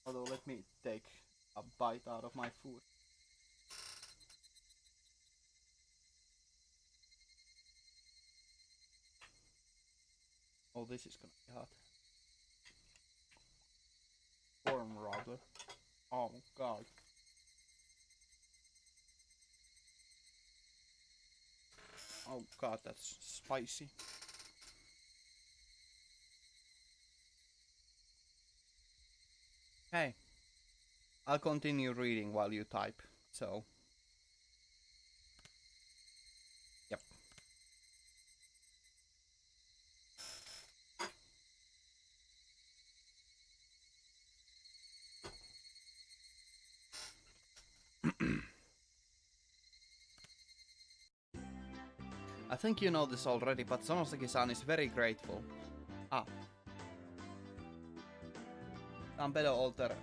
Although let me take a bite out of my food. Oh, this is gonna be hot. Warm rather. Oh god. Oh god, that's spicy. Hey, I'll continue reading while you type, so... Yep. I think you know this already, but Sonoseki-san is very grateful. Ah. Lampedo alter...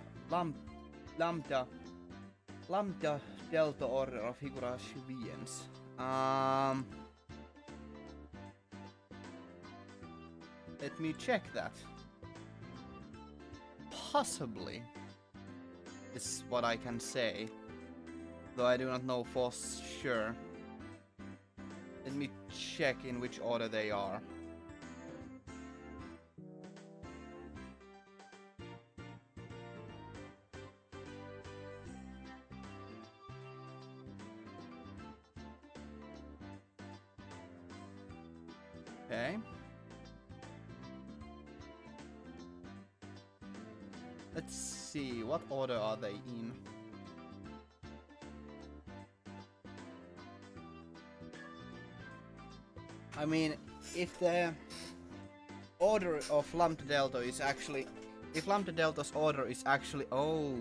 Lambda Delta Order of Higurashi Viens. Let me check that. Possibly is what I can say, though I do not know for sure. Let me check in which order they are. Okay. Let's see, what order are they in? I mean, if the order of Lambda Delta is actually... If Lambda Delta's order is actually... Oh...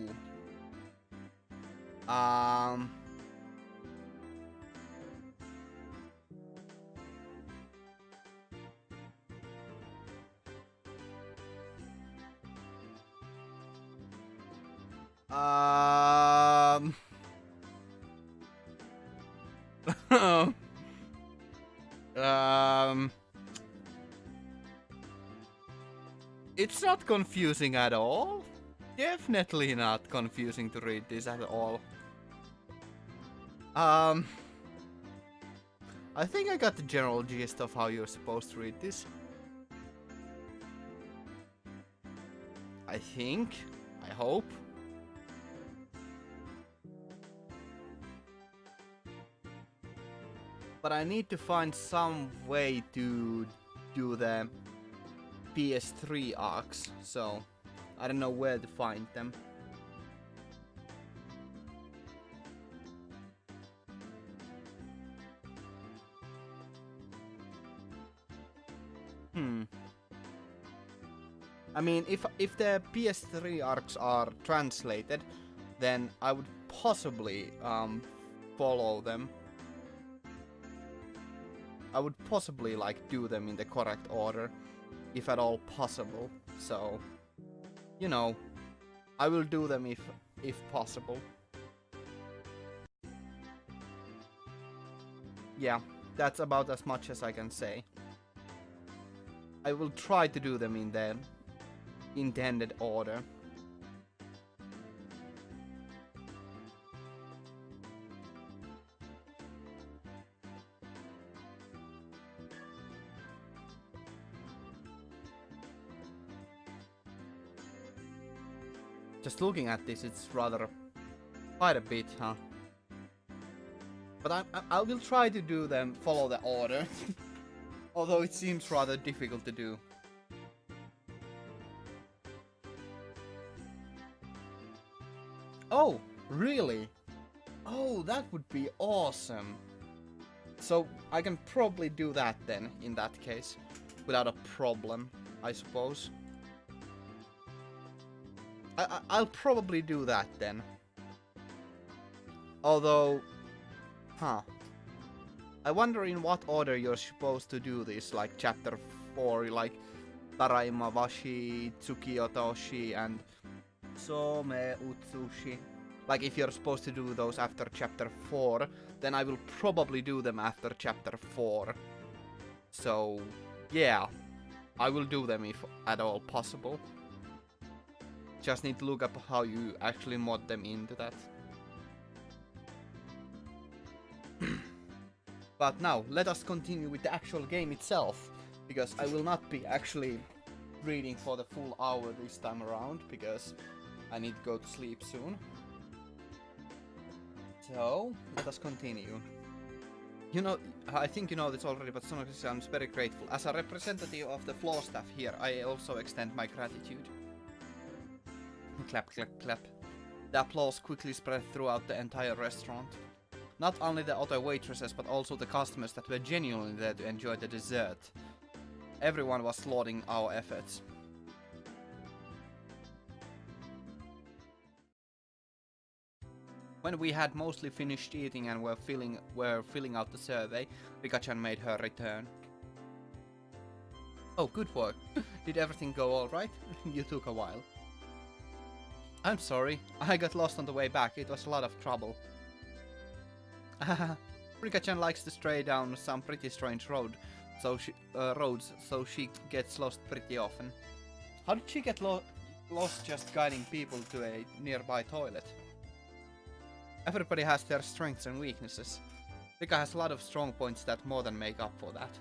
It's not confusing at all. Definitely not confusing to read this at all. I think I got the general gist of how you're supposed to read this. I think. I hope. But I need to find some way to do the PS3 arcs, so I don't know where to find them. I mean, if the PS3 arcs are translated, then I would possibly follow them. I would possibly like do them in the correct order, if at all possible. So, you know, I will do them if possible. Yeah, that's about as much as I can say. I will try to do them in the intended order. Just looking at this, it's rather quite a bit, huh? But I will try to do them, follow the order. Although it seems rather difficult to do. Oh, really? Oh, that would be awesome. So I can probably do that then, in that case. Without a problem, I suppose. I'll probably do that then. Although... Huh. I wonder in what order you're supposed to do this, like chapter 4, like Taraimawashi, Tsukiyotoshi, and Some Utsushi. Like if you're supposed to do those after chapter 4, then I will probably do them after chapter 4. So, yeah. I will do them if at all possible. Just need to look up how you actually mod them into that. But now, let us continue with the actual game itself, because I will not be actually reading for the full hour this time around, because I need to go to sleep soon. So, let us continue. You know, I think you know this already, but Sonoxy, I'm very grateful. As a representative of the floor staff here, I also extend my gratitude. Clap, clap, clap. The applause quickly spread throughout the entire restaurant. Not only the other waitresses, but also the customers that were genuinely there to enjoy the dessert. Everyone was lauding our efforts. When we had mostly finished eating and were filling out the survey, Rika-chan made her return. Oh, good work. Did everything go alright? You took a while. I'm sorry, I got lost on the way back. It was a lot of trouble. Rika-chan likes to stray down some pretty strange roads, so she gets lost pretty often. How did she get lost just guiding people to a nearby toilet? Everybody has their strengths and weaknesses. Rika has a lot of strong points that more than make up for that.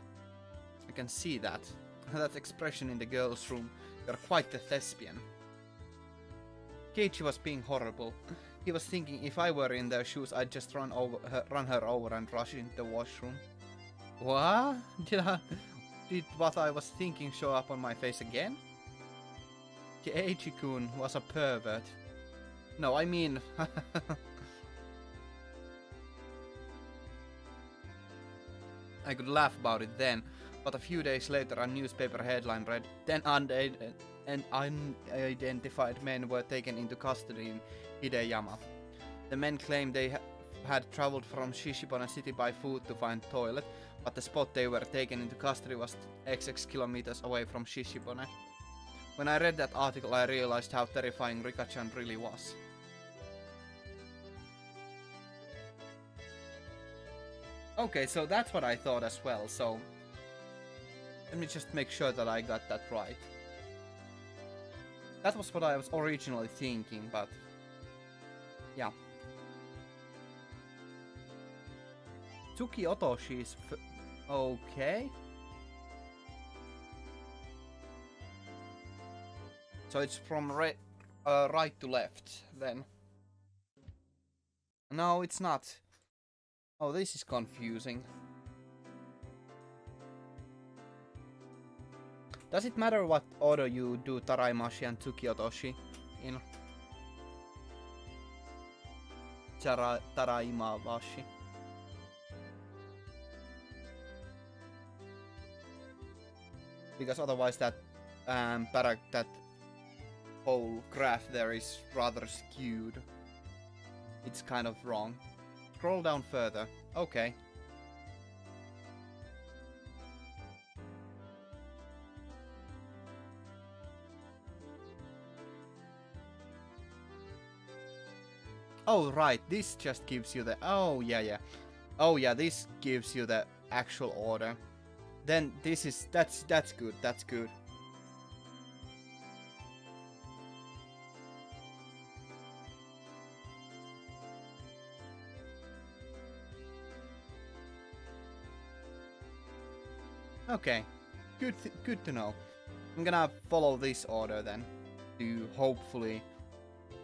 I can see that. That expression in the girls' room. You're quite the thespian. Keiichi was being horrible. He was thinking if I were in their shoes, I'd just run her over and rush into the washroom. What? Did what I was thinking show up on my face again? Keiichi-kun was a pervert. No, I mean... I could laugh about it then, but a few days later a newspaper headline read, 10 unidentified men were taken into custody in Hideyama. The men claimed they had traveled from Shishibone city by foot to find toilet, but the spot they were taken into custody was XX kilometers away from Shishibone. When I read that article, I realized how terrifying Rika-chan really was. Okay, so that's what I thought as well, so... Let me just make sure that I got that right. That was what I was originally thinking, but... Yeah. Tsuki Otoshi is... Okay. So it's from right to left, then. No, it's not. Oh, this is confusing. Does it matter what order you do Taraimashi and Tsuki Otoshi in? Taraimawashi. Because otherwise that that whole graph there is rather skewed. It's kind of wrong. Scroll down further. Okay. Oh, right. This just gives you the... Oh, yeah. Oh, yeah, this gives you the actual order. Then this is... That's good. That's good. Okay, good to know. I'm gonna follow this order then, to hopefully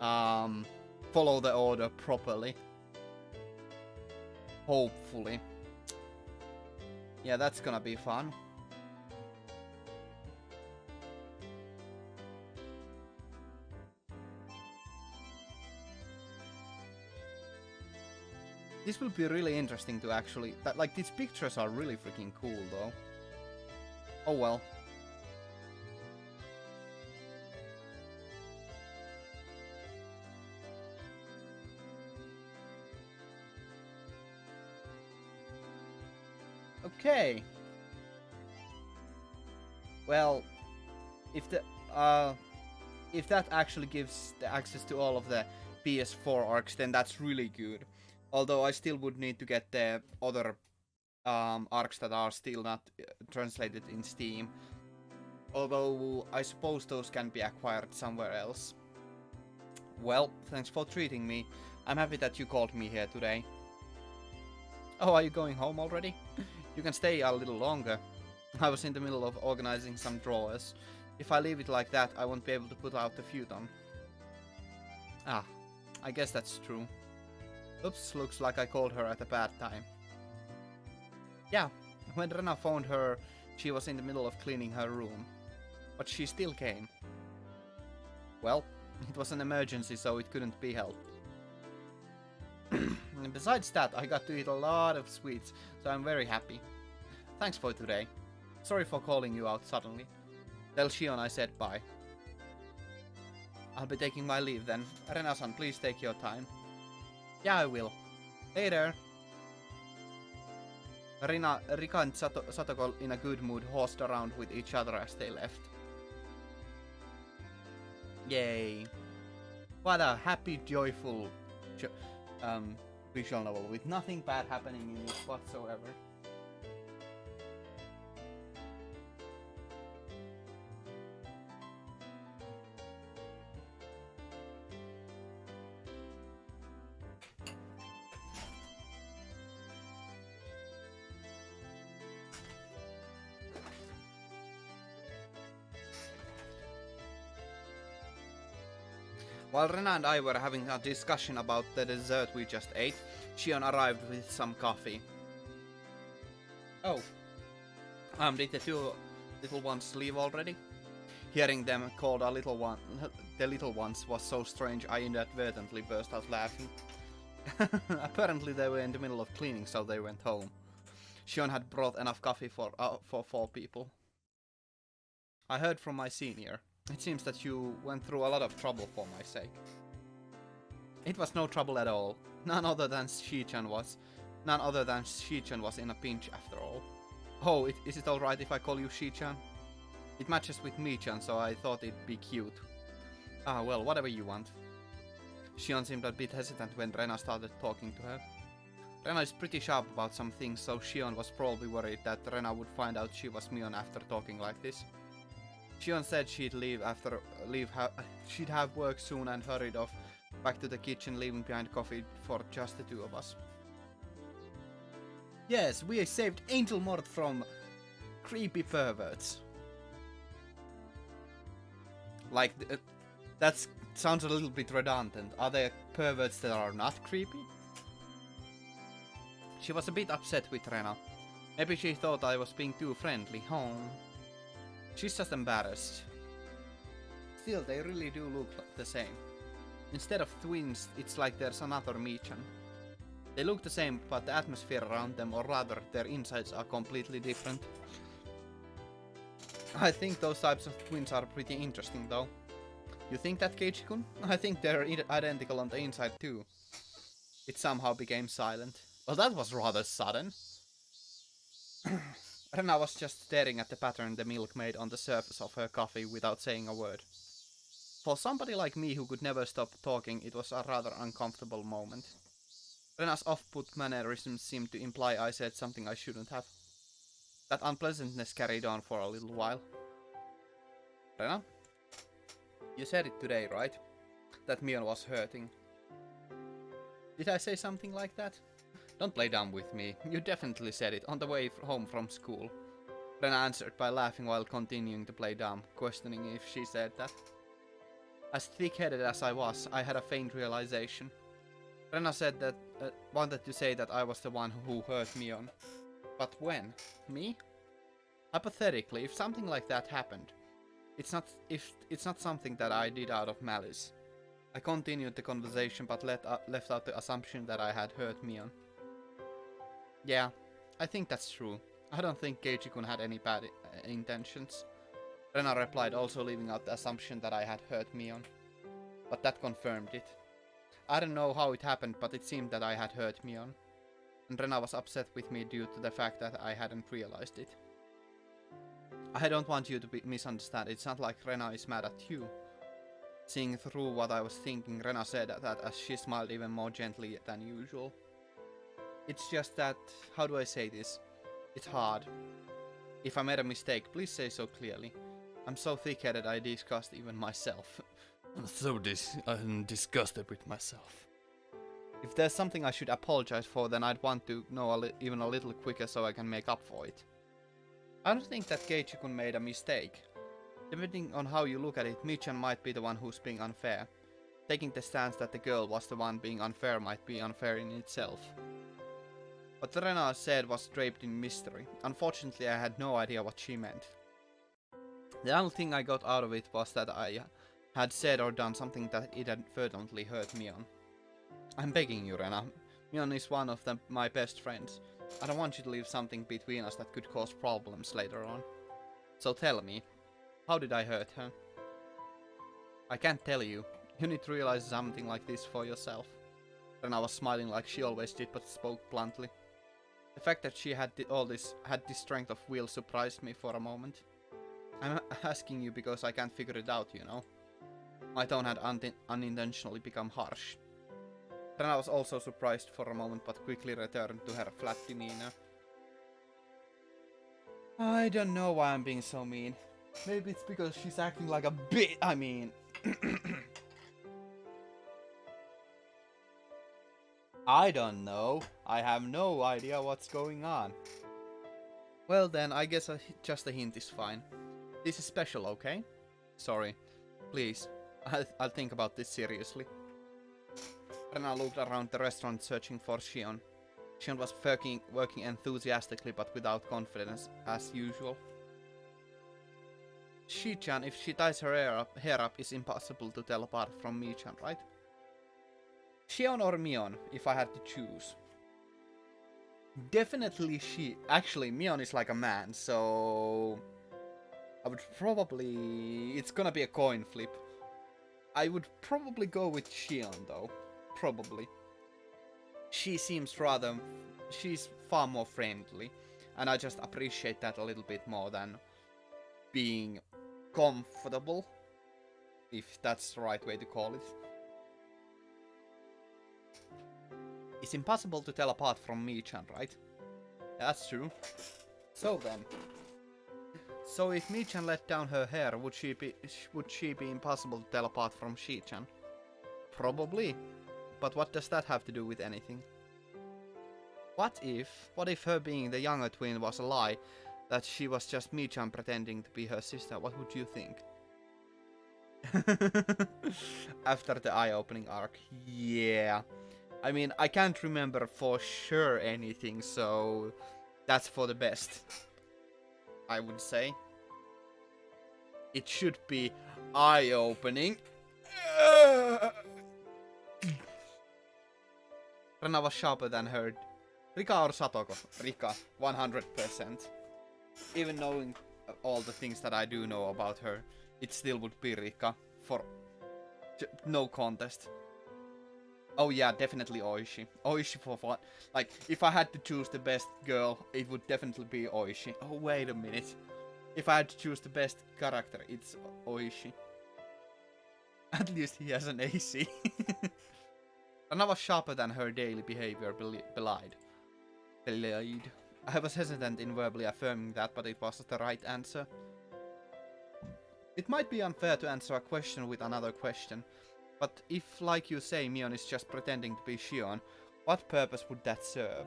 follow the order properly. Hopefully. Yeah, that's gonna be fun. This will be really interesting to actually... Like, these pictures are really freaking cool, though. Oh well. Okay. Well, if that actually gives the access to all of the PS4 arcs, then that's really good. Although I still would need to get the other arcs that are still not translated in Steam. Although I suppose those can be acquired somewhere else. Well, thanks for treating me. I'm happy that you called me here today. Oh, are you going home already? You can stay a little longer. I was in the middle of organizing some drawers. If I leave it like that, I won't be able to put out the futon. Ah, I guess that's true. Oops, looks like I called her at a bad time. Yeah, when Rena phoned her, she was in the middle of cleaning her room. But she still came. Well, it was an emergency, so it couldn't be helped. And besides that, I got to eat a lot of sweets, so I'm very happy. Thanks for today. Sorry for calling you out suddenly. Tell Shion I said bye. I'll be taking my leave then. Rena-san, please take your time. Yeah, I will. Later. Rika and Satoko, in a good mood, horsed around with each other as they left. Yay. What a happy, joyful visual novel with nothing bad happening in it whatsoever. While Rena and I were having a discussion about the dessert we just ate, Shion arrived with some coffee. Oh. Did the two little ones leave already? Hearing them called the little ones was so strange I inadvertently burst out laughing. Apparently they were in the middle of cleaning, so they went home. Shion had brought enough coffee for 4 people. I heard from my senior. It seems that you went through a lot of trouble for my sake. It was no trouble at all. None other than Shi-chan was in a pinch after all. Oh, is it alright if I call you Shi-chan? It matches with Mi-chan, so I thought it'd be cute. Ah, well, whatever you want. Shion seemed a bit hesitant when Rena started talking to her. Rena is pretty sharp about some things, so Shion was probably worried that Rena would find out she was Mion after talking like this. Shion said she'd she'd have work soon and hurried off back to the kitchen, leaving behind coffee for just the two of us. Yes, we saved Angel Mort from creepy perverts. Like, that sounds a little bit redundant. Are there perverts that are not creepy? She was a bit upset with Rena. Maybe she thought I was being too friendly. She's just embarrassed. Still, they really do look the same. Instead of twins, it's like there's another Mi-chan. They look the same, but the atmosphere around them, or rather, their insides are completely different. I think those types of twins are pretty interesting, though. You think that, Keiichi-kun? I think they're identical on the inside, too. It somehow became silent. Well, that was rather sudden. Rena was just staring at the pattern the milk made on the surface of her coffee without saying a word. For somebody like me who could never stop talking, it was a rather uncomfortable moment. Rena's off-put mannerisms seemed to imply I said something I shouldn't have. That unpleasantness carried on for a little while. Rena? You said it today, right? That Mion was hurting. Did I say something like that? Don't play dumb with me. You definitely said it on the way home from school. Rena answered by laughing while continuing to play dumb, questioning if she said that. As thick-headed as I was, I had a faint realization. Rena said that wanted to say that I was the one who hurt Mion. But when? Me? Hypothetically, if something like that happened, it's not something that I did out of malice. I continued the conversation but left out the assumption that I had hurt Mion. Yeah, I think that's true. I don't think Keiichi-kun had any bad intentions. Rena replied, also leaving out the assumption that I had hurt Mion. But that confirmed it. I don't know how it happened, but it seemed that I had hurt Mion. And Rena was upset with me due to the fact that I hadn't realized it. I don't want you to misunderstand. It's not like Rena is mad at you. Seeing through what I was thinking, Rena said that as she smiled even more gently than usual. It's just that, how do I say this? It's hard. If I made a mistake, please say so clearly. I'm so thick-headed I disgust even myself. I'm so disgusted with myself. If there's something I should apologize for, then I'd want to know even a little quicker so I can make up for it. I don't think that Keiichi-kun made a mistake. Depending on how you look at it, Michan might be the one who's being unfair. Taking the stance that the girl was the one being unfair might be unfair in itself. What Rena said was draped in mystery. Unfortunately, I had no idea what she meant. The only thing I got out of it was that I had said or done something that it had inadvertently hurt Mion. I'm begging you, Rena. Mion is one of my best friends. I don't want you to leave something between us that could cause problems later on. So tell me, how did I hurt her? I can't tell you. You need to realize something like this for yourself. Rena was smiling like she always did, but spoke bluntly. The fact that she had this strength of will surprised me for a moment. I'm asking you because I can't figure it out, you know. My tone had unintentionally become harsh. Rena was also surprised for a moment, but quickly returned to her flat demeanor. I don't know why I'm being so mean. Maybe it's because she's acting like a bitch. I mean... I don't know. I have no idea what's going on. Well then, I guess just a hint is fine. This is special, okay? Sorry. Please. I'll think about this seriously. Rena looked around the restaurant searching for Shion. Shion was working enthusiastically but without confidence, as usual. Shi-chan, if she ties her hair up, is impossible to tell apart from Mi-chan, right? Shion or Mion, if I had to choose? Definitely she. Actually, Mion is like a man, so... I would probably... It's gonna be a coin flip. I would probably go with Shion, though. Probably. She seems rather... She's far more friendly. And I just appreciate that a little bit more than being comfortable. If that's the right way to call it. It's impossible to tell apart from Mi-chan, right? That's true. So then. So if Mi-chan let down her hair, would she be impossible to tell apart from Shi-chan? Probably. But what does that have to do with anything? What if her being the younger twin was a lie, that she was just Mi-chan pretending to be her sister? What would you think? After the eye-opening arc. Yeah. I mean, I can't remember for sure anything, so that's for the best, I would say. It should be eye-opening. Rena was sharper than her. Rika or Satoko? Rika, 100%. Even knowing all the things that I do know about her, it still would be Rika, for no contest. Oh yeah, definitely Oishi. Oishi for fun. Like, if I had to choose the best girl, it would definitely be Oishi. Oh, wait a minute. If I had to choose the best character, it's Oishi. At least he has an AC. Rana was sharper than her daily behavior belied. I was hesitant in verbally affirming that, but it was the right answer. It might be unfair to answer a question with another question. But if, like you say, Mion is just pretending to be Shion, what purpose would that serve?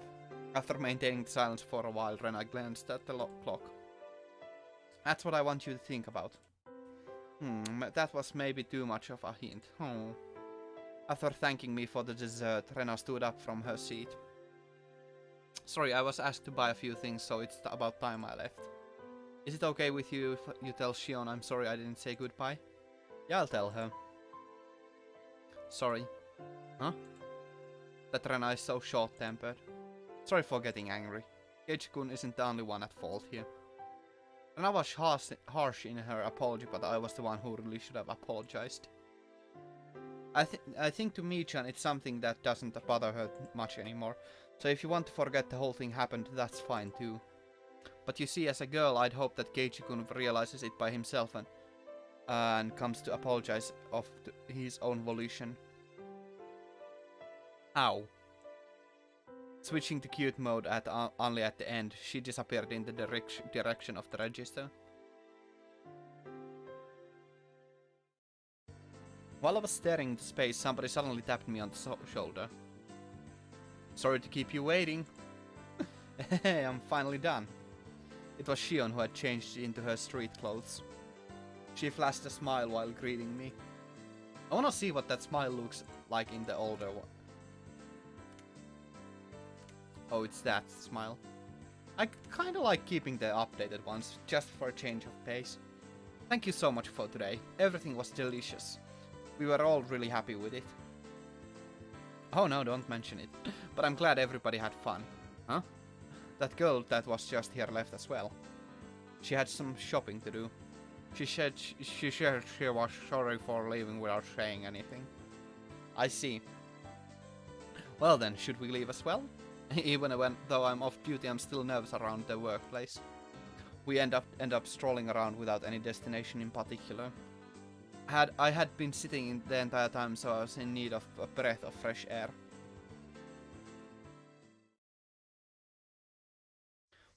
After maintaining silence for a while, Rena glanced at the clock. That's what I want you to think about. That was maybe too much of a hint. After thanking me for the dessert, Rena stood up from her seat. Sorry, I was asked to buy a few things, so it's about time I left. Is it okay with you if you tell Shion I'm sorry I didn't say goodbye? Yeah, I'll tell her. Sorry. Huh? That Rena is so short-tempered. Sorry for getting angry. Keiichi-kun isn't the only one at fault here. Rena was harsh in her apology, but I was the one who really should have apologized. I think to Mi-chan it's something that doesn't bother her much anymore. So if you want to forget the whole thing happened, that's fine too. But you see, as a girl, I'd hope that Keiichi-kun realizes it by himself and comes to apologize of his own volition. Ow. Switching to cute mode only at the end, she disappeared in the direction of the register. While I was staring into space, somebody suddenly tapped me on the shoulder. Sorry to keep you waiting. Hey, I'm finally done. It was Shion who had changed into her street clothes. She flashed a smile while greeting me. I wanna see what that smile looks like in the older one. Oh, it's that smile. I kinda like keeping the updated ones, just for a change of pace. Thank you so much for today. Everything was delicious. We were all really happy with it. Oh no, don't mention it. But I'm glad everybody had fun. Huh? That girl that was just here left as well. She had some shopping to do. She said she was sorry for leaving without saying anything. I see. Well then, should we leave as well? Even though I'm off duty, I'm still nervous around the workplace. We end up strolling around without any destination in particular. I had been sitting the entire time, so I was in need of a breath of fresh air.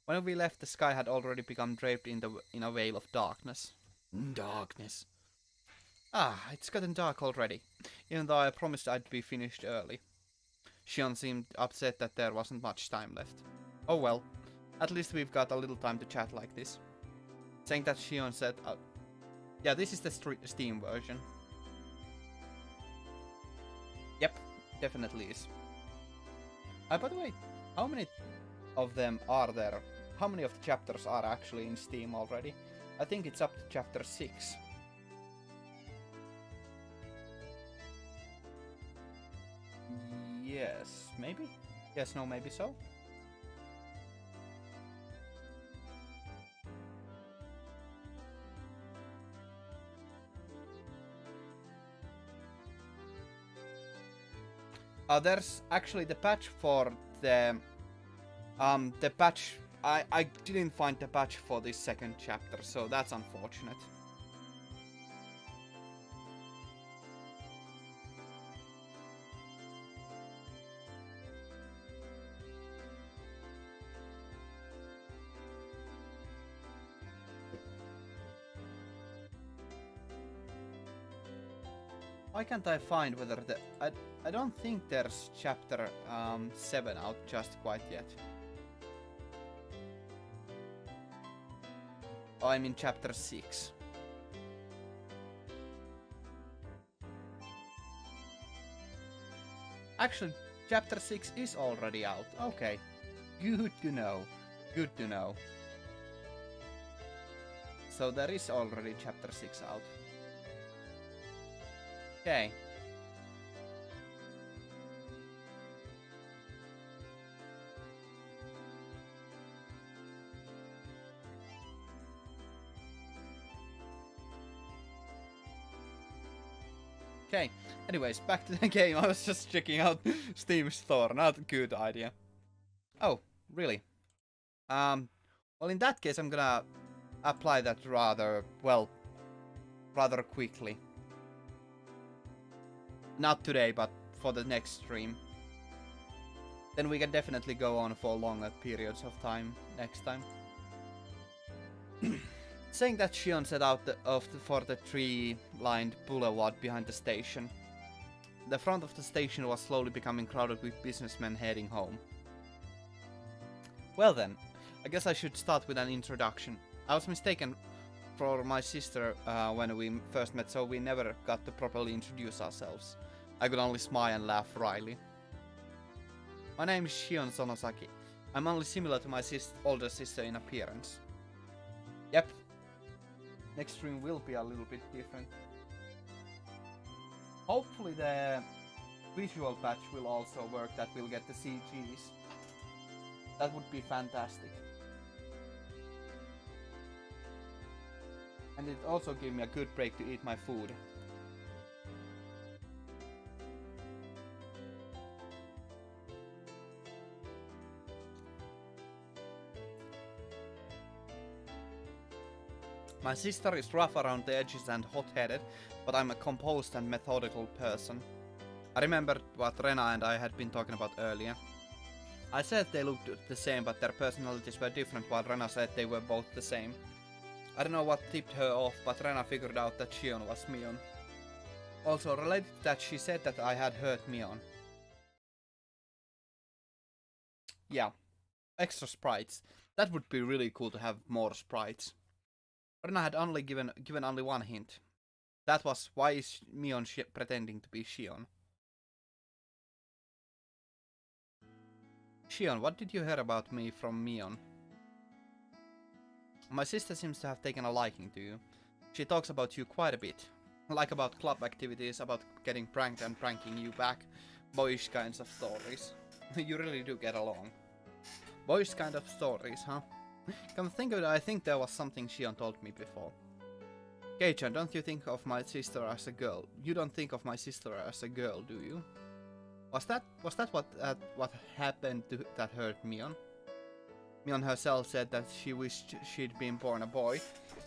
When we left, the sky had already become draped in a veil of darkness. Darkness. Ah, it's gotten dark already, even though I promised I'd be finished early. Shion seemed upset that there wasn't much time left. Oh well, at least we've got a little time to chat like this. Saying that, Shion said, yeah, this is the Steam version. Yep, definitely is. By the way, how many of them are there? How many of the chapters are actually in Steam already? I think it's up to chapter 6. Yes, maybe? Yes, no, maybe so? There's actually the patch for the patch. I didn't find the patch for this second chapter, so that's unfortunate. Why can't I find whether the... I don't think there's chapter 7 out just quite yet. Oh, I'm in chapter 6. Actually, chapter 6 is already out. Okay. Good to know. Good to know. So there is already chapter 6 out. Okay. Okay, anyways, back to the game. I was just checking out Steam store. Not a good idea. Oh, really? Well, in that case, I'm gonna apply that rather quickly. Not today, but for the next stream. Then we can definitely go on for longer periods of time next time. Saying that, Shion set out for the tree-lined boulevard behind the station. The front of the station was slowly becoming crowded with businessmen heading home. Well then, I guess I should start with an introduction. I was mistaken for my sister when we first met, so we never got to properly introduce ourselves. I could only smile and laugh wryly. My name is Shion Sonosaki. I'm only similar to my older sister in appearance. Yep. Next stream will be a little bit different. Hopefully the visual patch will also work, that we'll get the CGs. That would be fantastic. And it also gave me a good break to eat my food. My sister is rough around the edges and hot-headed, but I'm a composed and methodical person. I remembered what Rena and I had been talking about earlier. I said they looked the same, but their personalities were different, while Rena said they were both the same. I don't know what tipped her off, but Rena figured out that Shion was Mion. Also, related to that, she said that I had hurt Mion. Yeah, extra sprites. That would be really cool to have more sprites. But I had only given only one hint. That was, why is Mion pretending to be Shion? Shion, what did you hear about me from Mion? My sister seems to have taken a liking to you. She talks about you quite a bit. Like about club activities, about getting pranked and pranking you back. Boyish kinds of stories. You really do get along. Boyish kind of stories, huh? Come to think of it, I think there was something Shion told me before. Kei-chan, don't you think of my sister as a girl? You don't think of my sister as a girl, do you? Was that what happened to that hurt Mion? Mion herself said that she wished she'd been born a boy,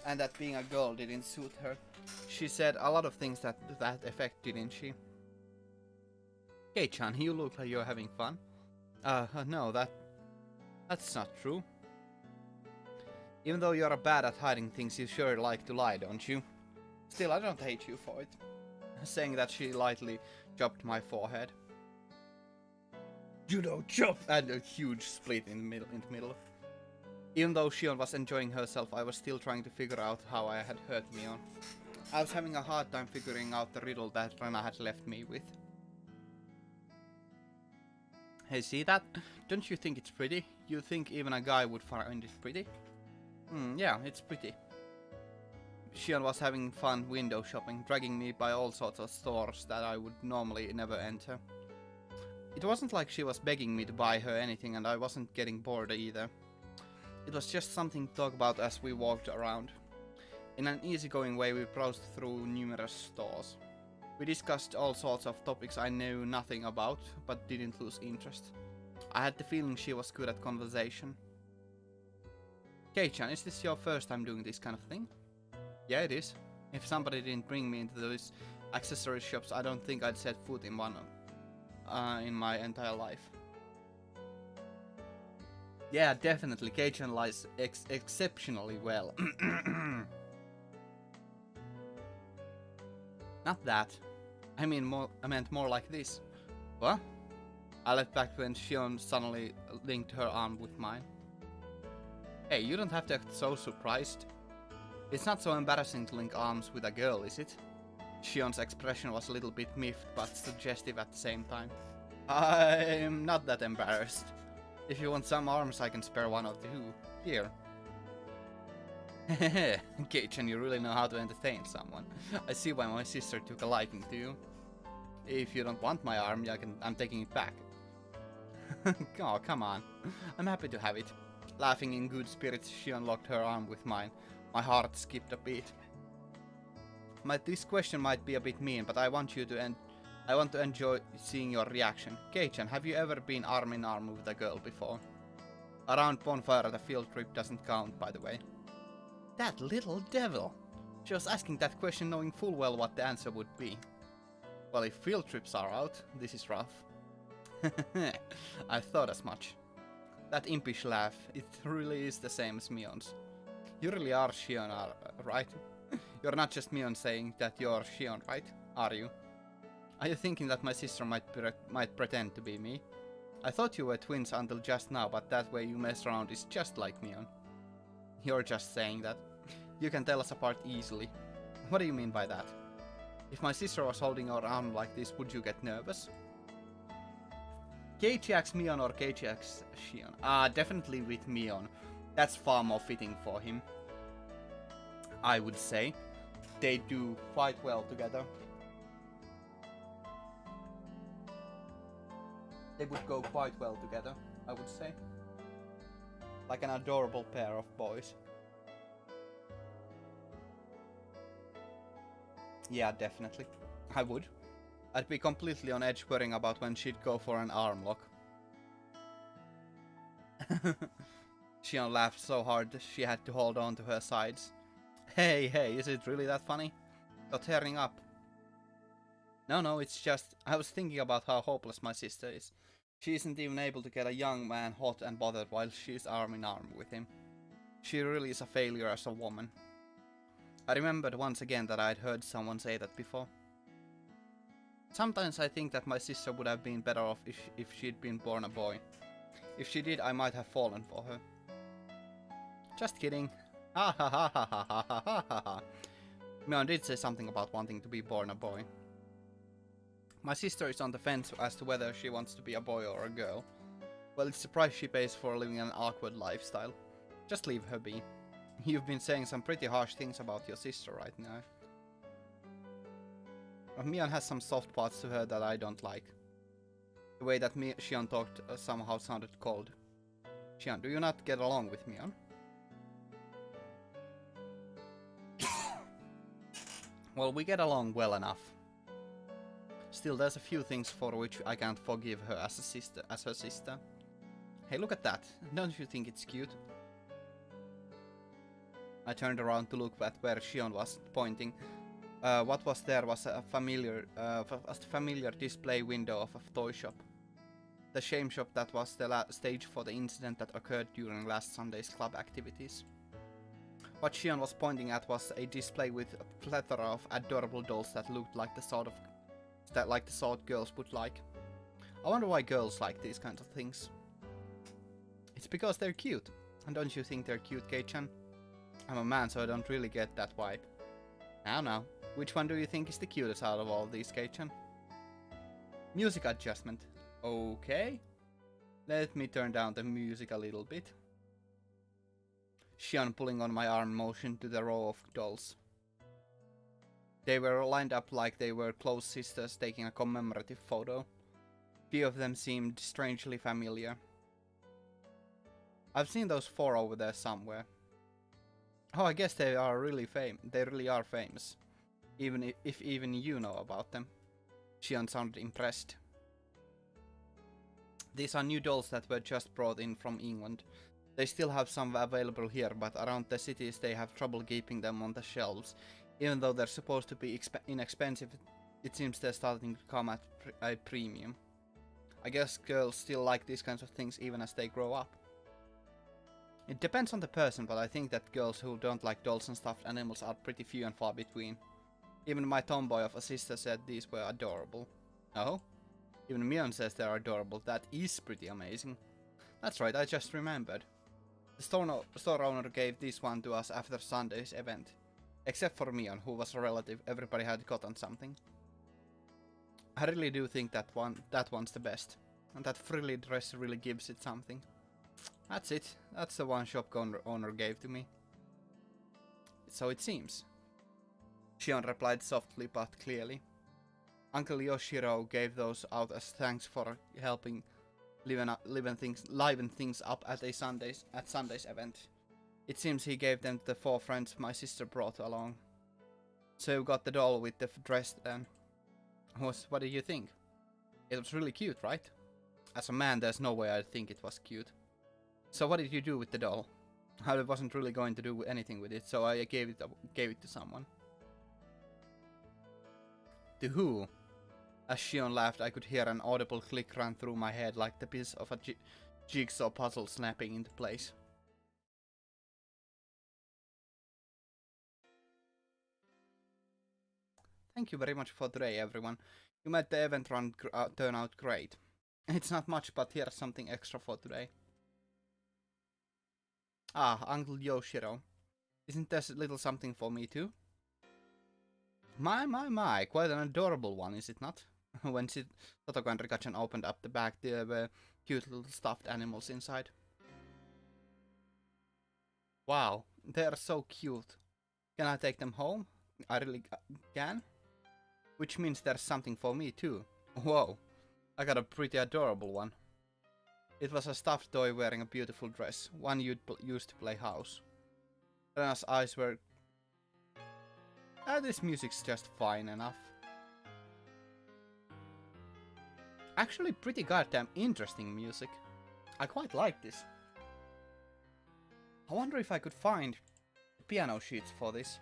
and that being a girl didn't suit her. She said a lot of things that effect, didn't she? Kei-chan, you look like you're having fun. No, that's not true. Even though you're bad at hiding things, you sure like to lie, don't you? Still, I don't hate you for it. Saying that, she lightly chopped my forehead. Judo chop! And a huge split in the middle. Even though Shion was enjoying herself, I was still trying to figure out how I had hurt Mion. I was having a hard time figuring out the riddle that Rena had left me with. Hey, see that? Don't you think it's pretty? You think even a guy would find it pretty? Yeah, it's pretty. Shion was having fun window shopping, dragging me by all sorts of stores that I would normally never enter. It wasn't like she was begging me to buy her anything, and I wasn't getting bored either. It was just something to talk about as we walked around. In an easygoing way, we browsed through numerous stores. We discussed all sorts of topics I knew nothing about, but didn't lose interest. I had the feeling she was good at conversation. Kei-chan, is this your first time doing this kind of thing? Yeah, it is. If somebody didn't bring me into those accessory shops, I don't think I'd set foot in one in my entire life. Yeah, definitely. Kei-chan lies exceptionally well. Not that. I meant more like this. What? I left back when Shion suddenly linked her arm with mine. Hey, you don't have to act so surprised. It's not so embarrassing to link arms with a girl, is it? Shion's expression was a little bit miffed, but suggestive at the same time. I'm not that embarrassed. If you want some arms, I can spare one or two. Here. Hehe, Kei-chan, you really know how to entertain someone. I see why my sister took a liking to you. If you don't want my arm, I'm taking it back. Oh, come on. I'm happy to have it. Laughing in good spirits, she unlocked her arm with mine. My heart skipped a beat. This question might be a bit mean, but I want to enjoy seeing your reaction. Kei-chan, have you ever been arm in arm with a girl before? Around bonfire at a field trip doesn't count, by the way. That little devil! She was asking that question knowing full well what the answer would be. Well, if field trips are out, this is rough. I thought as much. That impish laugh, it really is the same as Mion's. You really are Shion, right? You're not just Mion saying that you're Shion, right? Are you? Are you thinking that my sister might pretend to be me? I thought you were twins until just now, but that way you mess around is just like Mion. You're just saying that. You can tell us apart easily. What do you mean by that? If my sister was holding your arm like this, would you get nervous? Keiichi Mion or Keiichi Shion? Definitely with Mion. That's far more fitting for him. I would say. They do quite well together. They would go quite well together, I would say. Like an adorable pair of boys. Yeah, definitely. I would. I'd be completely on edge worrying about when she'd go for an arm lock. Shion laughed so hard she had to hold on to her sides. Hey, is it really that funny? You're tearing up. No, it's just, I was thinking about how hopeless my sister is. She isn't even able to get a young man hot and bothered while she's arm in arm with him. She really is a failure as a woman. I remembered once again that I'd heard someone say that before. Sometimes I think that my sister would have been better off if she'd been born a boy. If she did, I might have fallen for her. Just kidding. Ha ha ha ha ha ha ha ha ha. Mion did say something about wanting to be born a boy. My sister is on the fence as to whether she wants to be a boy or a girl. Well, it's the price she pays for living an awkward lifestyle. Just leave her be. You've been saying some pretty harsh things about your sister right now. Mion has some soft parts to her that I don't like. The way that Xion talked somehow sounded cold. Xion, do you not get along with Mion? Well, we get along well enough. Still, there's a few things for which I can't forgive her as her sister. Hey, look at that. Don't you think it's cute? I turned around to look at where Xion was pointing. What was there was a familiar display window of a toy shop. The shame shop that was the stage for the incident that occurred during last Sunday's club activities. What Xion was pointing at was a display with a plethora of adorable dolls that looked like the sort girls would like. I wonder why girls like these kinds of things. It's because they're cute. And don't you think they're cute, Kei-chan? I'm a man, so I don't really get that vibe. Now, which one do you think is the cutest out of all of these, Kei-chan? Music adjustment. Okay. Let me turn down the music a little bit. Xion pulling on my arm motioned to the row of dolls. They were lined up like they were close sisters taking a commemorative photo. Few of them seemed strangely familiar. I've seen those 4 over there somewhere. Oh, I guess they really are famous. Even if even you know about them. Xion sounded impressed. These are new dolls that were just brought in from England. They still have some available here, but around the cities they have trouble keeping them on the shelves. Even though they're supposed to be inexpensive, it seems they're starting to come at a premium. I guess girls still like these kinds of things even as they grow up. It depends on the person, but I think that girls who don't like dolls and stuffed animals are pretty few and far between. Even my tomboy of a sister said these were adorable. Oh? Even Mion says they're adorable. That is pretty amazing. That's right, I just remembered. The store owner gave this one to us after Sunday's event. Except for Mion, who was a relative, everybody had gotten something. I really do think that one's the best. And that frilly dress really gives it something. That's it. That's the one shop owner gave to me. So it seems. Xion replied softly but clearly. Uncle Yoshiro gave those out as thanks for helping liven things up at Sunday's event. It seems he gave them to the 4 friends my sister brought along. So you got the doll with the dress then. What do you think? It was really cute, right? As a man, there's no way I'd think it was cute. So what did you do with the doll? I wasn't really going to do anything with it, so I gave it to someone. To who? As Xion laughed, I could hear an audible click run through my head like the piece of a jigsaw puzzle snapping into place. Thank you very much for today, everyone. You made the event run turn out great. It's not much, but here's something extra for today. Ah, Uncle Yoshiro. Isn't there a little something for me too? My, quite an adorable one, is it not? When Totoko and Rika-chan opened up the bag, there were cute little stuffed animals inside. Wow, they are so cute. Can I take them home? I really can? Which means there's something for me too. Whoa, I got a pretty adorable one. It was a stuffed toy wearing a beautiful dress, one you'd use to play house. Rena's eyes were... this music's just fine enough. Actually pretty goddamn interesting music. I quite like this. I wonder if I could find piano sheets for this.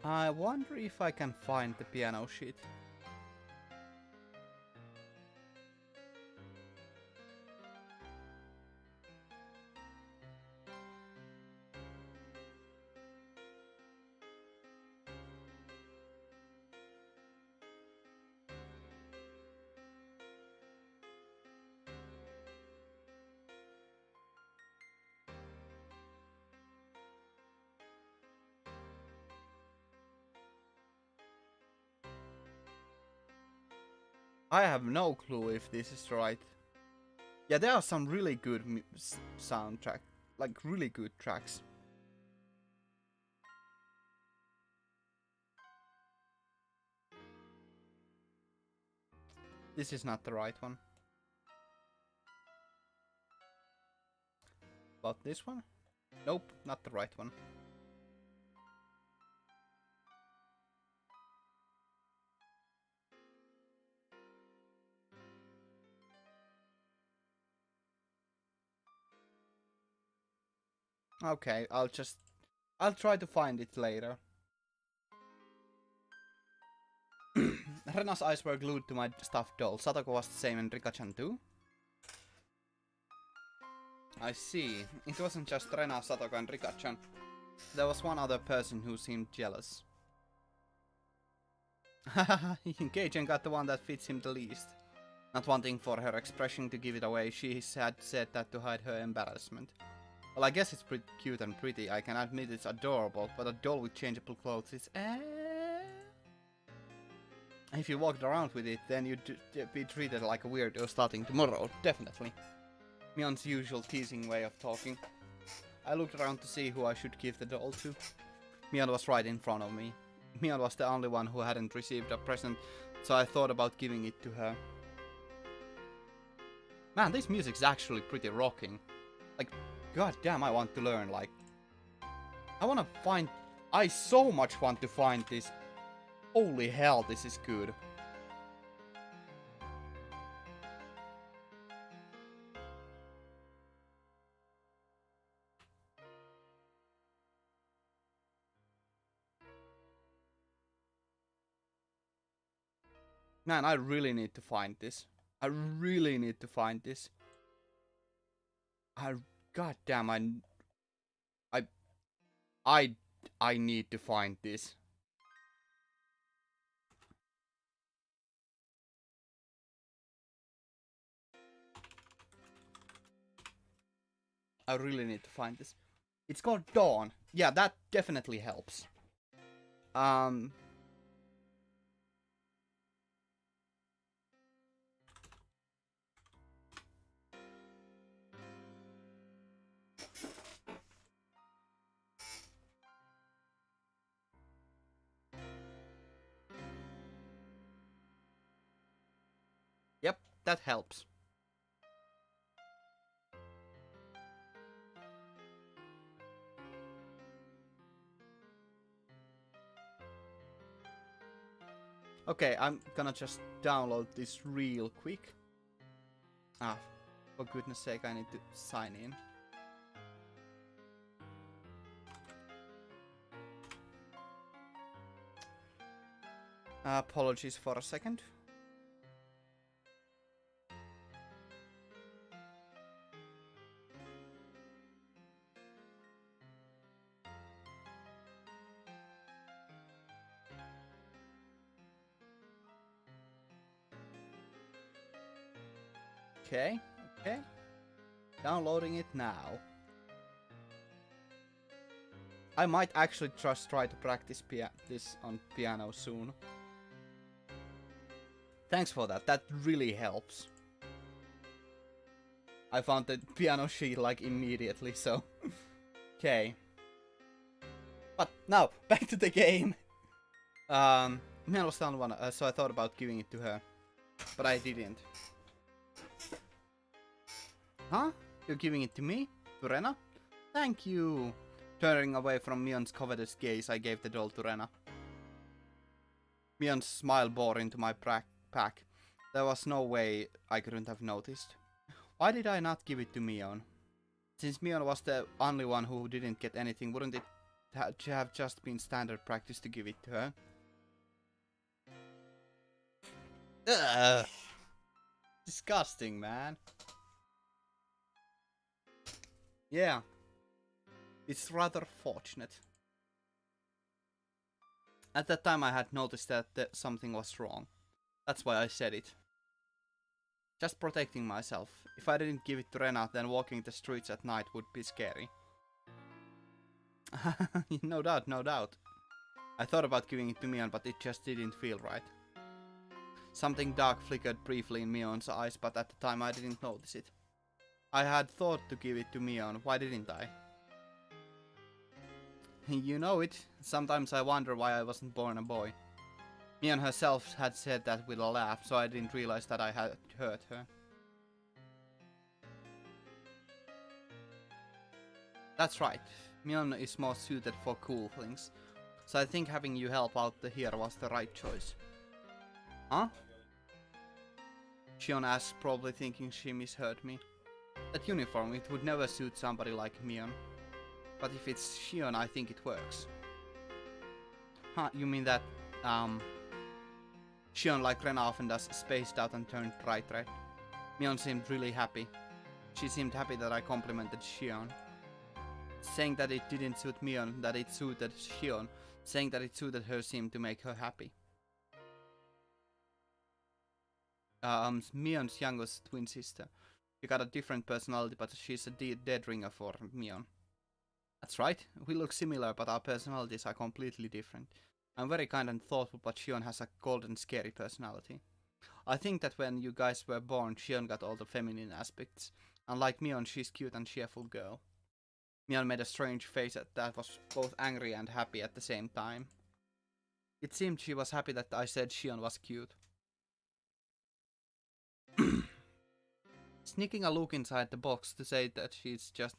I wonder if I can find the piano sheet. I have no clue if this is right. Yeah, there are some really good soundtrack, like really good tracks. This is not the right one. About this one? Nope, not the right one. Okay, I'll try to find it later. Rena's eyes were glued to my stuffed doll. Satoko was the same and Rika-chan too? I see. It wasn't just Rena, Satoko and Rika-chan. There was one other person who seemed jealous. Hahaha, Kei-chan got the one that fits him the least. Not wanting for her expression to give it away, she had said that to hide her embarrassment. Well, I guess it's pretty cute and pretty, I can admit it's adorable, but a doll with changeable clothes is If you walked around with it, then you'd be treated like a weirdo starting tomorrow, definitely. Mion's usual teasing way of talking. I looked around to see who I should give the doll to. Mion was right in front of me. Mion was the only one who hadn't received a present, so I thought about giving it to her. Man, this music's actually pretty rocking. Like, god damn, I want to learn, like... I so much want to find this. Holy hell, this is good. Man, I really need to find this. I really need to find this. God damn, I need to find this. I really need to find this. It's called Dawn. Yeah, that definitely helps. Yep, that helps. Okay, I'm gonna just download this real quick. Ah, for goodness sake, I need to sign in. Apologies for a second. Okay, okay. Downloading it now. I might actually just try to practice this on piano soon. Thanks for that, that really helps. I found the piano sheet like immediately, so... Okay. But now, back to the game. Mel was down one, so I thought about giving it to her. But I didn't. Huh? You're giving it to me? To Rena? Thank you! Turning away from Mion's covetous gaze, I gave the doll to Rena. Mion's smile bore into my pack. There was no way I couldn't have noticed. Why did I not give it to Mion? Since Mion was the only one who didn't get anything, wouldn't it have just been standard practice to give it to her? Ugh. Disgusting, man. Yeah. It's rather fortunate. At that time I had noticed that something was wrong. That's why I said it. Just protecting myself. If I didn't give it to Rena, then walking the streets at night would be scary. No doubt, no doubt. I thought about giving it to Mion, but it just didn't feel right. Something dark flickered briefly in Mion's eyes, but at the time I didn't notice it. I had thought to give it to Mion, why didn't I? You know it. Sometimes I wonder why I wasn't born a boy. Mion herself had said that with a laugh, so I didn't realize that I had hurt her. That's right. Mion is more suited for cool things, so I think having you help out here was the right choice. Huh? Shion asked, probably thinking she misheard me. That uniform, it would never suit somebody like Mion. But if it's Shion, I think it works. Huh, you mean that, Shion, like Rena often does, spaced out and turned bright red. Mion seemed really happy. She seemed happy that I complimented Shion. Saying that it didn't suit Mion, that it suited Shion. Saying that it suited her seemed to make her happy. Mion's youngest twin sister. She got a different personality, but she's a dead ringer for Mion. That's right, we look similar, but our personalities are completely different. I'm very kind and thoughtful, but Shion has a cold and scary personality. I think that when you guys were born, Shion got all the feminine aspects. Unlike Mion, she's cute and cheerful girl. Mion made a strange face that was both angry and happy at the same time. It seemed she was happy that I said Shion was cute. Sneaking a look inside the box to say that she's just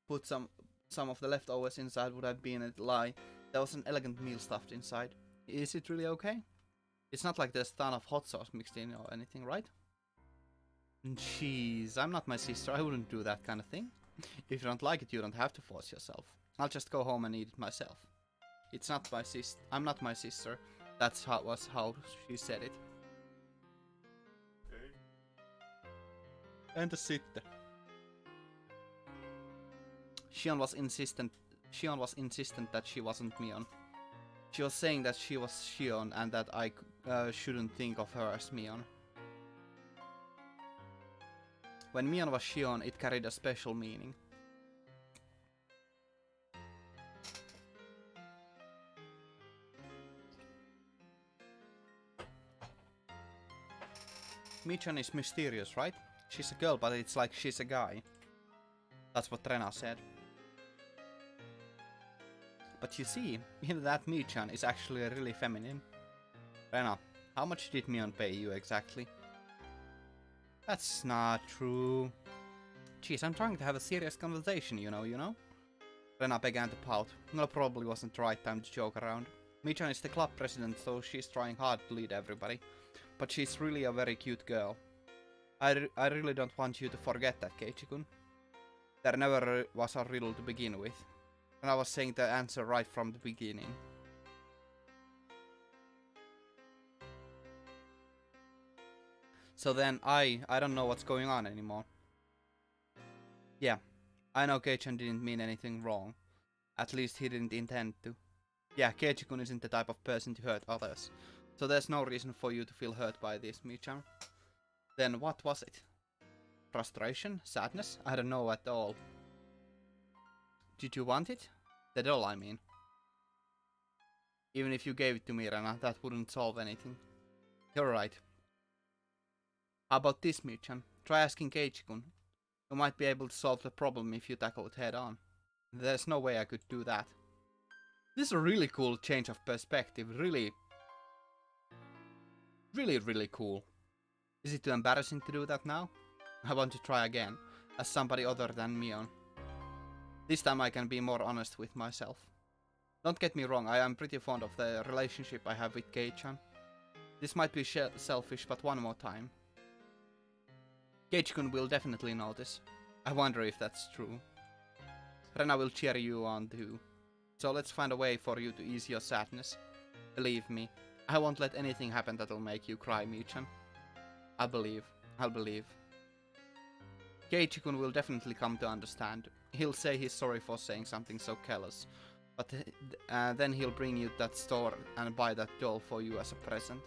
put some of the leftovers inside would have been a lie. There was an elegant meal stuffed inside. Is it really okay? It's not like there's a ton of hot sauce mixed in or anything, right? Jeez, I'm not my sister, I wouldn't do that kind of thing. If you don't like it, you don't have to force yourself. I'll just go home and eat it myself. It's not my sister. I'm not my sister. That's how she said it. Entä sitten? Shion was insistent that she wasn't Mion. She was saying that she was Shion and that I shouldn't think of her as Mion. When Mion was Shion, it carried a special meaning. Michan is mysterious, right? She's a girl, but it's like she's a guy. That's what Rena said. But you see, even that Michan is actually really feminine. Rena, how much did Mion pay you exactly? That's not true. Jeez, I'm trying to have a serious conversation, you know? Rena began to pout. No, probably wasn't the right time to joke around. Michan is the club president, so she's trying hard to lead everybody. But she's really a very cute girl. I really don't want you to forget that, Keiichi-kun. There never was a riddle to begin with. And I was saying the answer right from the beginning. So then I don't know what's going on anymore. Yeah, I know Keiichi didn't mean anything wrong. At least he didn't intend to. Yeah, Keiichi-kun isn't the type of person to hurt others. So there's no reason for you to feel hurt by this, Michan. Then what was it? Frustration? Sadness? I don't know at all. Did you want it? The doll, I mean. Even if you gave it to me, Rena, that wouldn't solve anything. You're right. How about this, Michan? Try asking Keiichi-kun. You might be able to solve the problem if you tackle it head on. There's no way I could do that. This is a really cool change of perspective. Really cool. Is it too embarrassing to do that now? I want to try again, as somebody other than Mion. This time I can be more honest with myself. Don't get me wrong, I am pretty fond of the relationship I have with Kei-chan. This might be selfish, but one more time. Keiichi-kun will definitely notice. I wonder if that's true. Rena will cheer you on too. So let's find a way for you to ease your sadness. Believe me, I won't let anything happen that'll make you cry, Michan. I'll believe. Keiichi-kun will definitely come to understand. He'll say he's sorry for saying something so callous. But then he'll bring you to that store and buy that doll for you as a present.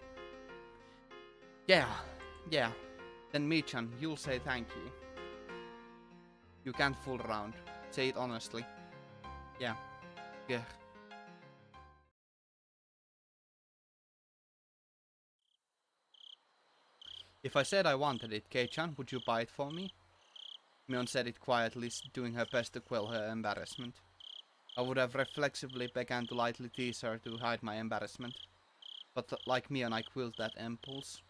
Yeah. Then Michan, you'll say thank you. You can't fool around. Say it honestly. Yeah. If I said I wanted it, Kei-chan, would you buy it for me? Mion said it quietly, doing her best to quell her embarrassment. I would have reflexively begun to lightly tease her to hide my embarrassment. But like Mion, I quelled that impulse.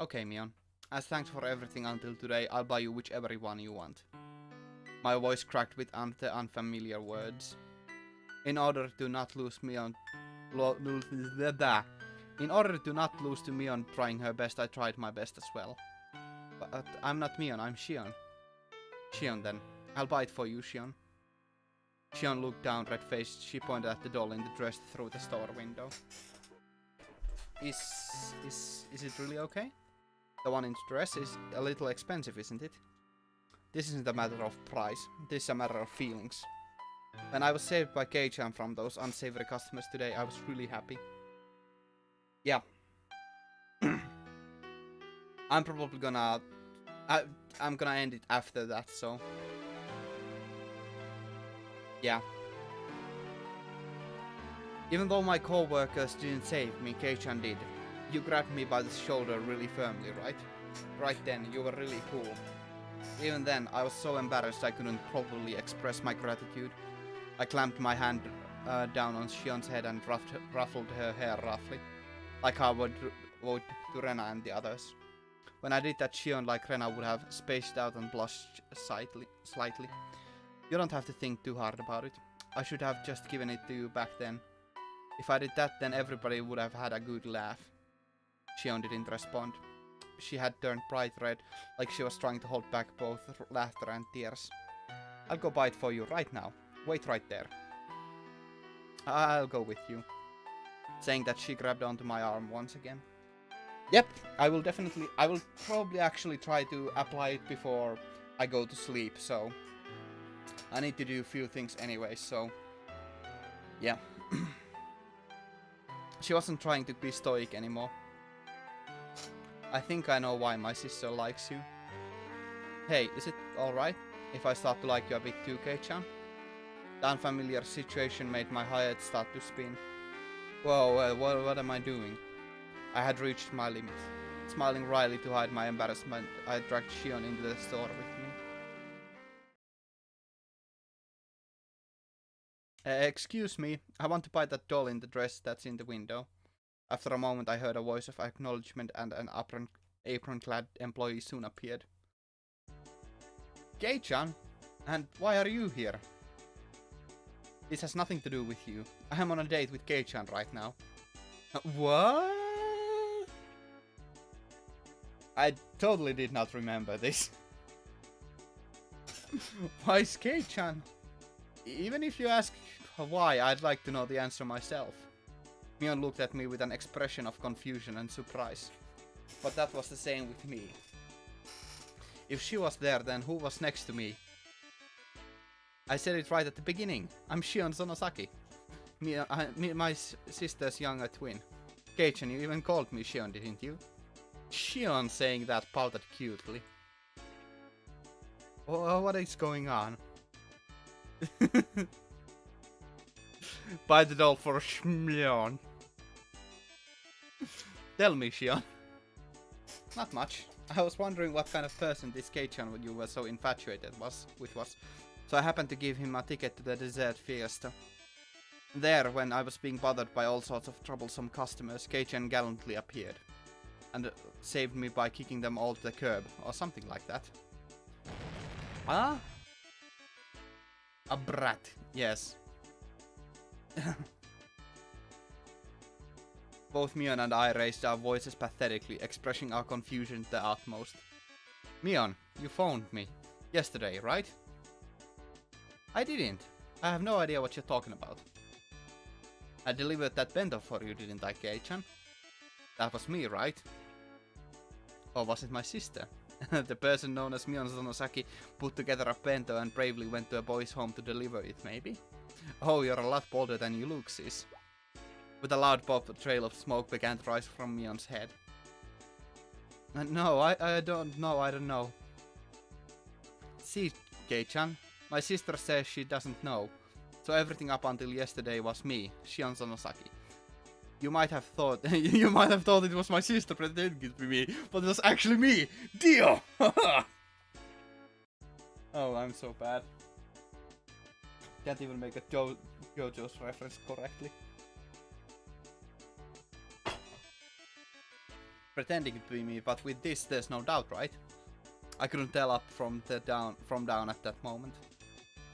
Okay, Mion. As thanks for everything until today, I'll buy you whichever one you want. My voice cracked with the unfamiliar words. In order to not lose Mion... In order to not lose to Mion trying her best, I tried my best as well. But I'm not Mion, I'm Shion. Shion then. I'll buy it for you, Shion. Shion looked down, red-faced. She pointed at the doll in the dress through the store window. Is it really okay? The one in the dress is a little expensive, isn't it? This isn't a matter of price. This is a matter of feelings. When I was saved by Kei-chan from those unsavory customers today, I was really happy. Yeah. I'm probably gonna... I'm gonna end it after that, so... Yeah. Even though my co-workers didn't save me, Kei-chan did. You grabbed me by the shoulder really firmly, right? Right then, you were really cool. Even then, I was so embarrassed I couldn't properly express my gratitude. I clamped my hand down on Shion's head and ruffled her hair roughly, like how I would to Rena and the others. When I did that, Shion, like Rena, would have spaced out and blushed slightly. You don't have to think too hard about it. I should have just given it to you back then. If I did that, then everybody would have had a good laugh. Shion didn't respond. She had turned bright red, like she was trying to hold back both laughter and tears. I'll go buy it for you right now. Wait right there. I'll go with you. Saying that, she grabbed onto my arm once again. Yep, I will probably actually try to apply it before I go to sleep, so... I need to do a few things anyway, so... Yeah. She wasn't trying to be stoic anymore. I think I know why my sister likes you. Hey, is it alright if I start to like you a bit too, Kei-chan? The unfamiliar situation made my head start to spin. Whoa, what am I doing? I had reached my limit. Smiling wryly to hide my embarrassment, I dragged Shion into the store with me. Excuse me, I want to buy that doll in the dress that's in the window. After a moment I heard a voice of acknowledgement and an apron-clad employee soon appeared. Kei-chan? And why are you here? This has nothing to do with you. I am on a date with Kei-chan right now. What? I totally did not remember this. Why is Kei-chan? Even if you ask why, I'd like to know the answer myself. Mion looked at me with an expression of confusion and surprise. But that was the same with me. If she was there, then who was next to me? I said it right at the beginning. I'm Shion Sonosaki. My sister's younger twin. Kei-chan, you even called me Shion, didn't you? Shion, saying that, pouted cutely. Oh, what is going on? Buy the doll for Shion. Tell me, Shion. Not much. I was wondering what kind of person this Kei-chan you were so infatuated was. So I happened to give him a ticket to the dessert fiesta. There, when I was being bothered by all sorts of troublesome customers, Kei-chan gallantly appeared. And saved me by kicking them all to the curb, or something like that. Huh? A brat, yes. Both Mion and I raised our voices pathetically, expressing our confusion to the utmost. Mion, you phoned me. Yesterday, right? I didn't. I have no idea what you're talking about. I delivered that bento for you, didn't I, Kei-chan? That was me, right? Or was it my sister? The person known as Mion Sonosaki put together a bento and bravely went to a boy's home to deliver it, maybe? Oh, you're a lot bolder than you look, sis. With a loud pop, a trail of smoke began to rise from Mion's head. No, I don't know. See, Kei-chan, my sister says she doesn't know. So everything up until yesterday was me, Shion Sonosaki. You might have thought it was my sister pretending to be me, but it was actually me, Dio. Oh, I'm so bad. Can't even make a JoJo's reference correctly. Pretending to be me, but with this, there's no doubt, right? I couldn't tell up from down at that moment.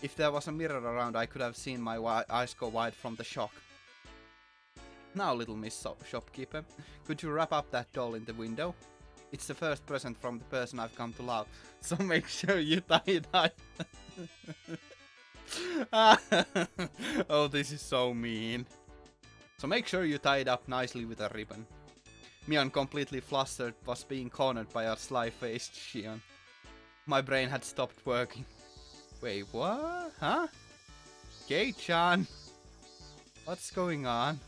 If there was a mirror around, I could have seen my eyes go wide from the shock. Now, little Miss Shopkeeper, could you wrap up that doll in the window? It's the first present from the person I've come to love, so make sure you tie it up. Oh, this is so mean. So make sure you tie it up nicely with a ribbon. Mion, completely flustered, was being cornered by a sly-faced Shion. My brain had stopped working. Wait, what? Huh? Kei-chan! What's going on?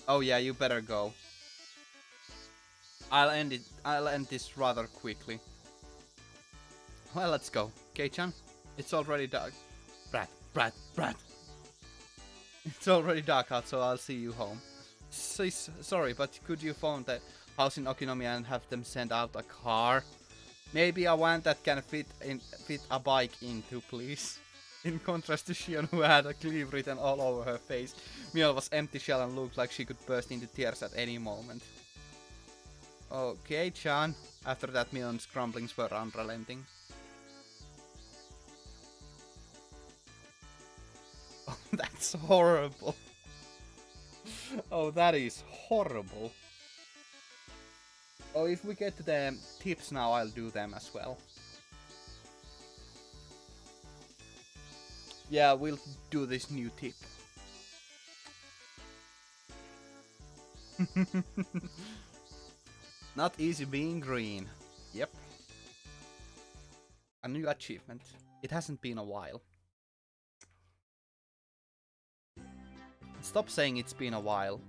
Oh yeah, you better go. I'll end this rather quickly. Well, let's go. Kei-chan, it's already dark. Brat. It's already dark out, so I'll see you home. Sorry, but could you phone the house in Okinomiya and have them send out a car? Maybe a van that can fit a bike into, please. In contrast to Shion, who had a cleave written all over her face, Mion was empty shell and looked like she could burst into tears at any moment. Okay, Chan. After that, Mion's grumblings were unrelenting. Oh, that's horrible. Oh, that is horrible. Oh, if we get to the tips now, I'll do them as well. Yeah, we'll do this new tip. Not easy being green. Yep. A new achievement. It hasn't been a while. Stop saying it's been a while.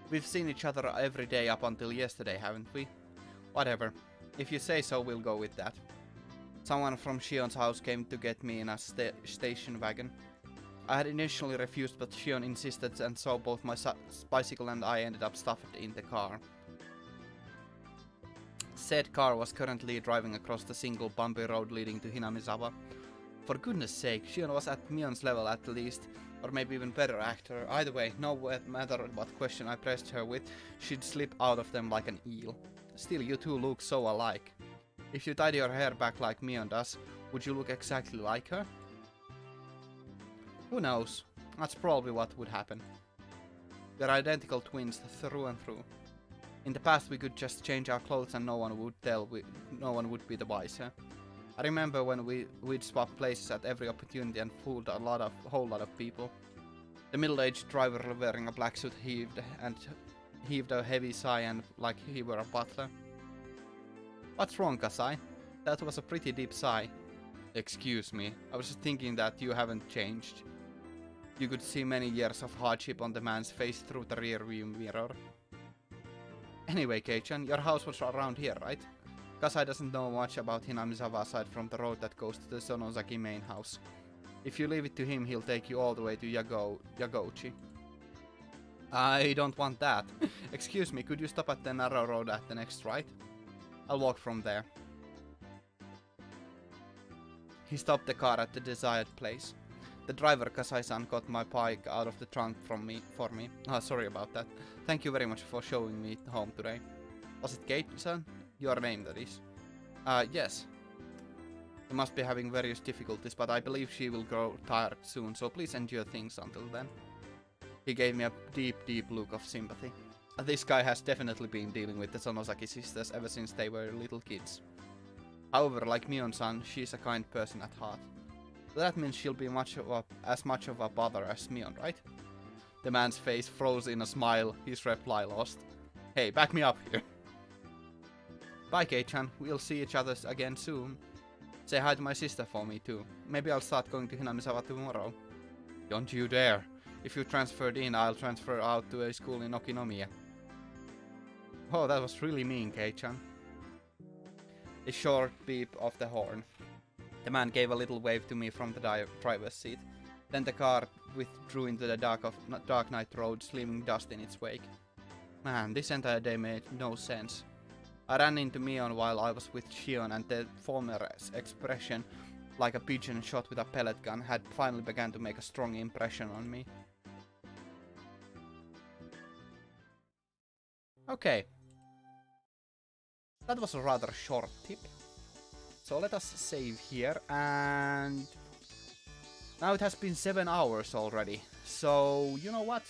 We've seen each other every day up until yesterday, haven't we? Whatever. If you say so, we'll go with that. Someone from Shion's house came to get me in a station wagon. I had initially refused, but Shion insisted, and so both my bicycle and I ended up stuffed in the car. Said car was currently driving across the single bumpy road leading to Hinamizawa. For goodness sake, Shion was at Mion's level at least, or maybe even better actor. Either way, no matter what question I pressed her with, she'd slip out of them like an eel. Still, you two look so alike. If you tied your hair back like Mion does, would you look exactly like her? Who knows? That's probably what would happen. We're identical twins through and through. In the past we could just change our clothes and no one would be the wiser. I remember when we'd swap places at every opportunity and fooled a whole lot of people. The middle-aged driver wearing a black suit heaved a heavy sigh and like he were a butler. What's wrong, Kasai? That was a pretty deep sigh. Excuse me, I was just thinking that you haven't changed. You could see many years of hardship on the man's face through the rear-view mirror. Anyway, Kei-chan, your house was around here, right? Kasai doesn't know much about Hinamizawa aside from the road that goes to the Sonozaki main house. If you leave it to him, he'll take you all the way to Yagochi. I don't want that. Excuse me, could you stop at the narrow road at the next right? I'll walk from there. He stopped the car at the desired place. The driver, Kasai-san, got my bike out of the trunk for me. Sorry about that. Thank you very much for showing me home today. Was it Kate-san? Your name, that is. Yes. You must be having various difficulties, but I believe she will grow tired soon, so please endure things until then. He gave me a deep look of sympathy. This guy has definitely been dealing with the Sonozaki sisters ever since they were little kids. However, like Mion-san, she's a kind person at heart. That means she'll be as much of a bother as Mion, right? The man's face froze in a smile, his reply lost. Hey, back me up here. Bye, Kei-chan. We'll see each other again soon. Say hi to my sister for me, too. Maybe I'll start going to Hinamizawa tomorrow. Don't you dare. If you transferred in, I'll transfer out to a school in Okinomiya. Oh, that was really mean, Kei-chan. A short beep of the horn. The man gave a little wave to me from the driver's seat. Then the car withdrew into the dark night roads, leaving dust in its wake. Man, this entire day made no sense. I ran into Mion while I was with Shion, and the former expression, like a pigeon shot with a pellet gun, had finally begun to make a strong impression on me. Okay. That was a rather short tip. So let us save here, and now it has been 7 hours already. So, you know what?